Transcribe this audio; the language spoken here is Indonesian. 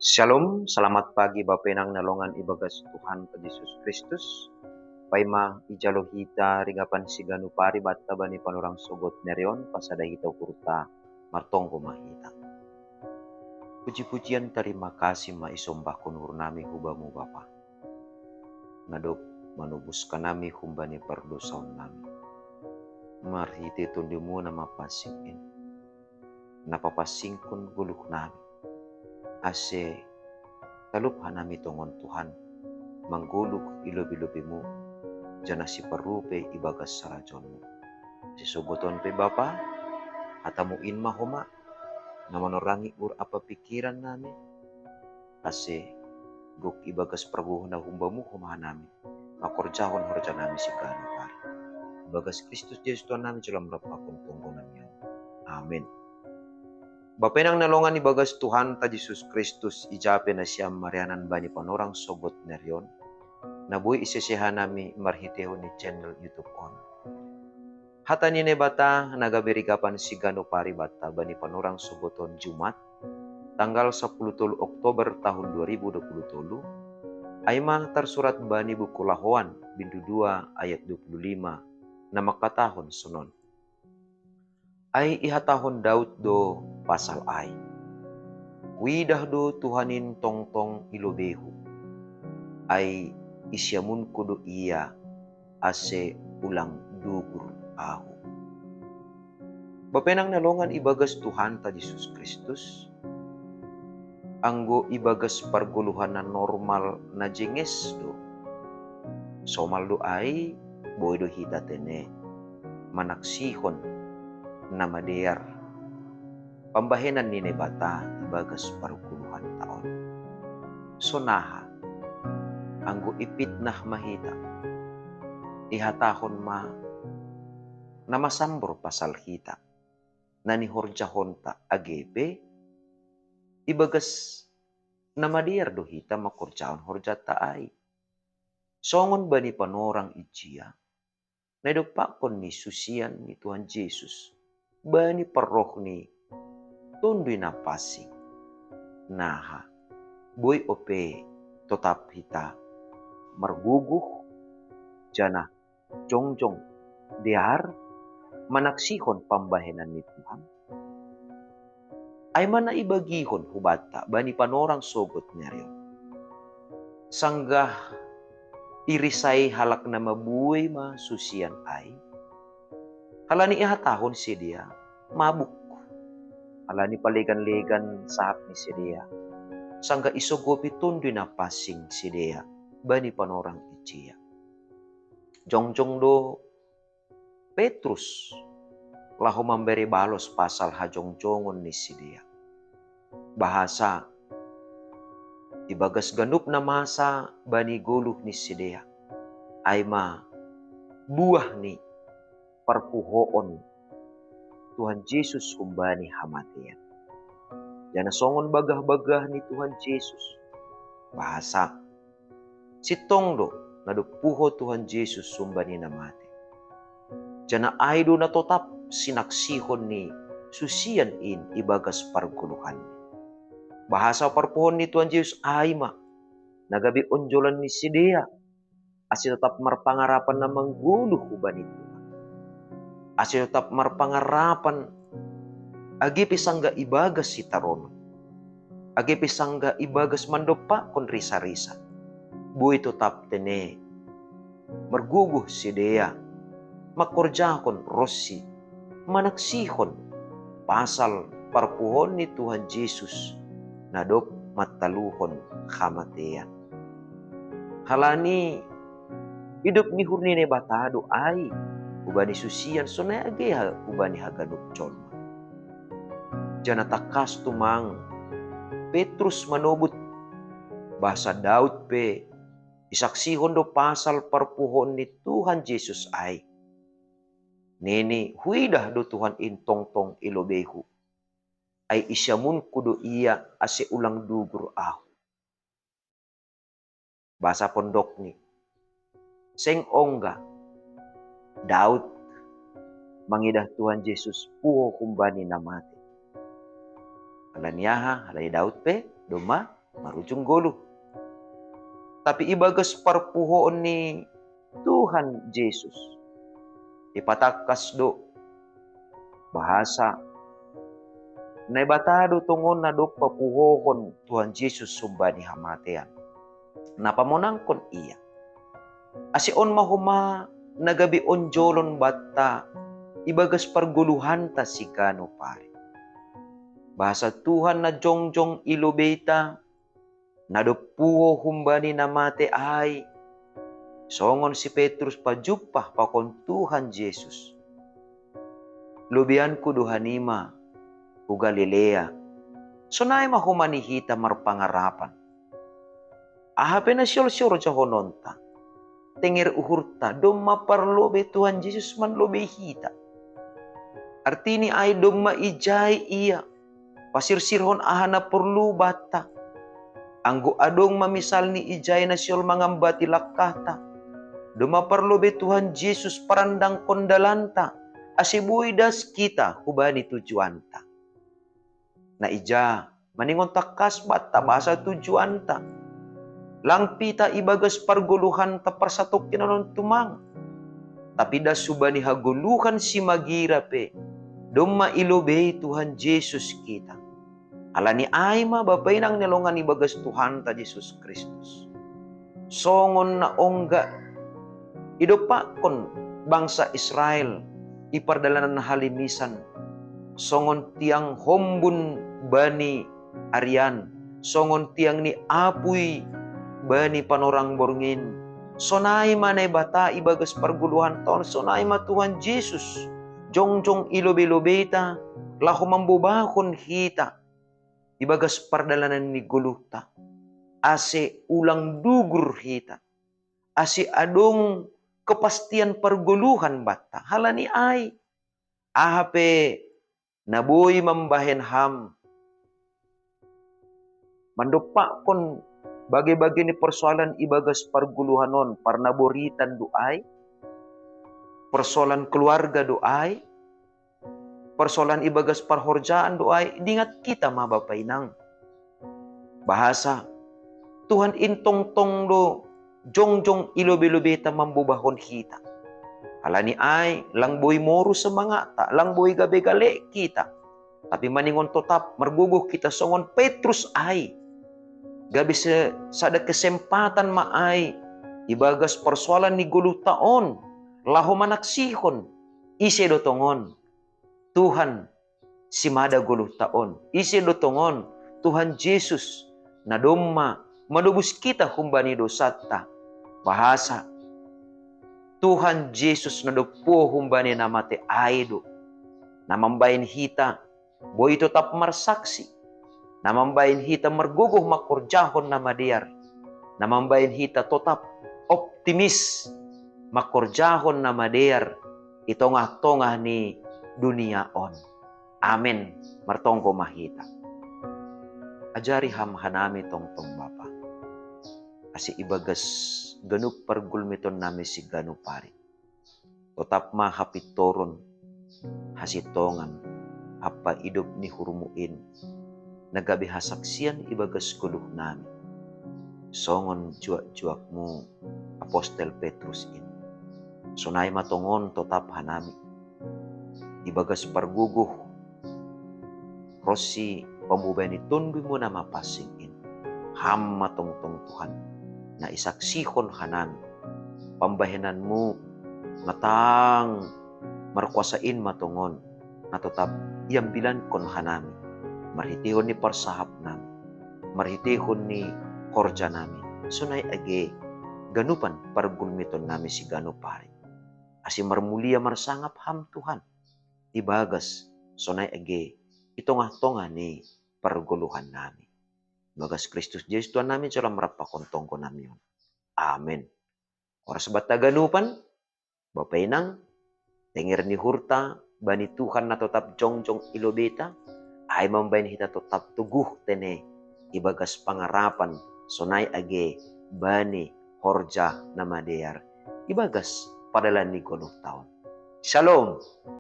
Shalom, selamat pagi Bapak Enang nalongan ibagas Tuhan ke Yesus Kristus. Paima ijalo hita rigapan siganu pari batta bani panurang sogot nerion pasada hita kurta martonggo mahita. Puji-pujian terima kasih ma isombah kunur nami hubamu Bapa. Nadop manubuskan nami humbani perdosaun nami. Marhiti tundimu nama pasingin. Napa pasingkun guluk nami. Ase talup hanami tongon Tuhan mangguluk ilobi-lobimu jana si perupe ibagas sarajonmu si soboton pe Bapa hatamu inma homa namanorangi ur apa pikiran nami ase guk ibagas perbuhna humbamu homa nami makorjahon horja nami si ganu pari ibagas Kristus Yesus Tuhan nami dalam rapakun tunggu nami amin. Bapenang nalongan ibagas Tuhan ta Yesus Kristus ijape na siyam marianan bani panorang sogot nerion. Nabuhi isesehan nami marhiteho ni channel YouTube on. Hata ni bata nagabirikapan si gano pari bata bani panorang sogoton Jumat tanggal 10 Oktober tahun 2020 aima tersurat bani buku Lahuan bintu 2 ayat 25 nama katahon sunon. Ai ihatahon Daud do pasal ai. Widah do Tuhanin tongtong ilobehu. Ai isyamun kudu iya ase ulang dugur ahu. Bapenang nalongan ibagas Tuhan ta Yesus Kristus. Anggo ibagas perguluhan na normal na jenges do. Somal do ai boy do hita tene manaksihon nama dear pambahenan ni bata ibagas parukuluhan taon. Sonaha anggo ipit nah mahita ihatahon ma namasambor pasal hita nani horjahon ta agebe ibagas nama dear do hita makorjahon horja ta ai. Songon bani panorang ijia nadopakon ni susian ni Tuhan Yesus bani perroh ni tundui napasi naha boy ope tetap hita merguguh jana jongjong diar manaksihon pambahenan ni Tuhan ay mana ibagihon hubata bani panorang sogot nerion sanggah irisay halak na mabuhay ma susian ay halani ihatahon si dia mabuk halani palegan-legan saat ni si dia sangga isogopi tundu na pasing si dia bani panorang icia jongjong do Petrus lahu memberi balos pasal hajongjongon ni si dia bahasa ibagas ganup na masa bani guluh ni si dia ay ma buah ni perpuhoon Tuhan Yesus kumbani hamatian. Jana songon bagah-bagah ni Tuhan Yesus. Bahasa sitong do nadupuho Tuhan Yesus sumbani namati. Jana aido na totap sinaksihon ni susian in ibagas parguluhan. Bahasa perpuhon ni Tuhan Yesus aima nagabi onjolan ni sidea asil tetap merpangarapan na mangguluh ubani Tuhan. Asil tetap marpangarapan agi pisangga ibagas si tarono. Agi pisangga ibagas mandopa kon risa-risa. Buhay tetap tene. Merguguh si dea. Makorjahon rossi. Manaksihon. Pasal parpuhon ni Tuhan Yesus. Nadop mataluhon kamatian. Halani hidup ni hurni ne batado ay. Ubani susian sonaya ageha ubani haganup colma. Jana takas tumang Petrus manobut bahasa Daud pe isaksihon do pasal perpuhon ni Tuhan Yesus ay. Nene huidah do Tuhan intong-tong ilobehu. Ay isyamun kudo iya ase ulang dugur ahu. Bahasa pondok ni. Seng ongga Daud mangidah Tuhan Yesus puho kumbani namati. Alaniaha halai Daud pe doma marujung gulu. Tapi ibagas parpuhoon ni Tuhan Yesus. Ipatakas do bahasa na ibatado tungon na do papuhohon Tuhan Yesus sumbani hamatean. Napamunangkon iya. Asion mahuma nagabi onjolon bata ibagas parguluhan ta si kano pare. Bahasa Tuhan na jongjong ilobeta na do puho humbani namate ay songon si Petrus pajupah pakon Tuhan Yesus. Lubian ko duhanima u Galilea. Sonay mahumanihita marpangarapan. Ahape na siyol-siyol hononta. Tengir uhurta dom maparlobe Tuhan Yesus man lobe hita. Artini ay dom maijay iya. Pasirsirhon ahana perlu bata. Anggo adong mamisal ni ijay na siyol mangambati lakata. Doma parlobe Tuhan Yesus parandang kondalanta. Asibuy das kita hubani tujuanta. Na ija maningon takas bata basa tujuanta. Langpita ibagas parguluhan ta parsatok kinanon tumang. Tapi das subani haguluhan si magira pe. Doma ilobe Tuhan Yesus kita. Alani ay mabapay nang nilongan ibagas Tuhan ta Jesus Kristus. Songon na ongga idopakon bangsa Israel ipardalanan halimisan. Songon tiang hombun bani Aryan. Songon tiang ni apuy bani panorang borngin. Sonay manay bata ibagas parguluhan taon. Sonay ma Tuhan Jesus. Jongjong ilobe-lobeta. Lahu mambubakon hita. Ibagas pardalanan ni guluta. Ase ulang dugur hita. Ase adong kepastian perguluhan bata. Halani ay. Ahape naboy mambahen ham. Mandopa kon bagi-bagi ni persoalan ibagas perguluhanon. Parnaboritan doay. Persoalan keluarga doay. Persoalan ibagas parhorjaan doay. Dingat kita mabapainang. Bahasa. Tuhan intong-tong do. Jongjong ilobe-lobeta mambubahon kita. Alani ay, lang boy moro sa mga ta, lang boy gabi-gali kita. Tapi maningon totap, marguguh kita songon Petrus ay. Gabi sa sada kesempatan maay, ibagas persoalan ni gulu taon, laho manaksihon, isi dotongon. Tuhan, si mada gulu taon, isi dotongon, Tuhan Yesus, na domma, manubus kita humbani dosata. Bahasa, Tuhan Yesus na dopo humbani namate aido. Namambayin hita, boy tetap marsaksi. Namambayin hita marguguh makorjahon na madiar. Namambayin hita tetap optimis makorjahon na madiar. Itongah-tongah ni dunia on. Amen. Martongko mahita. Ajari hamhanami tong-tong Bapa. Asi ibagas ganuk pargulmiton nami si ganu pari. Tetap mahapitoron hasitongan apa hidup ni hurumuin. Nagabi hasaksian ibagas guluh nami. Songon juak-juakmu Apostel Petrus in. Sunay matongon tetap hanami. Ibagas parguguh. Rosi pamubay ni tunduy mo na mapasing in. Ham matongtong Tuhan. Na isaksihon hanan, pambahenan mo, matang markwasain matungon, na tetap iambilan kon hanami, marhitihon ni parsahap namin, marhitihon ni korja namin, sunay age, ganupan pargulmiton namin si gano pare, asi marmulia marsangap ham Tuhan, ibagas, sunay age, itonga-tonga ni parguluhan namin. Bagas Kristus Yesus Tuhan namin sila marapakontong ko namin yun. Amen. Oras ba't taganupan? Bapainang, tengir ni hurta, bani Tuhan na tetap jongjong ilobeta, ay mambayin hita tetap tuguh tene, ibagas pangarapan, sonay age, bani, horja na madeyar, ibagas padalan ni gunong taon. Shalom!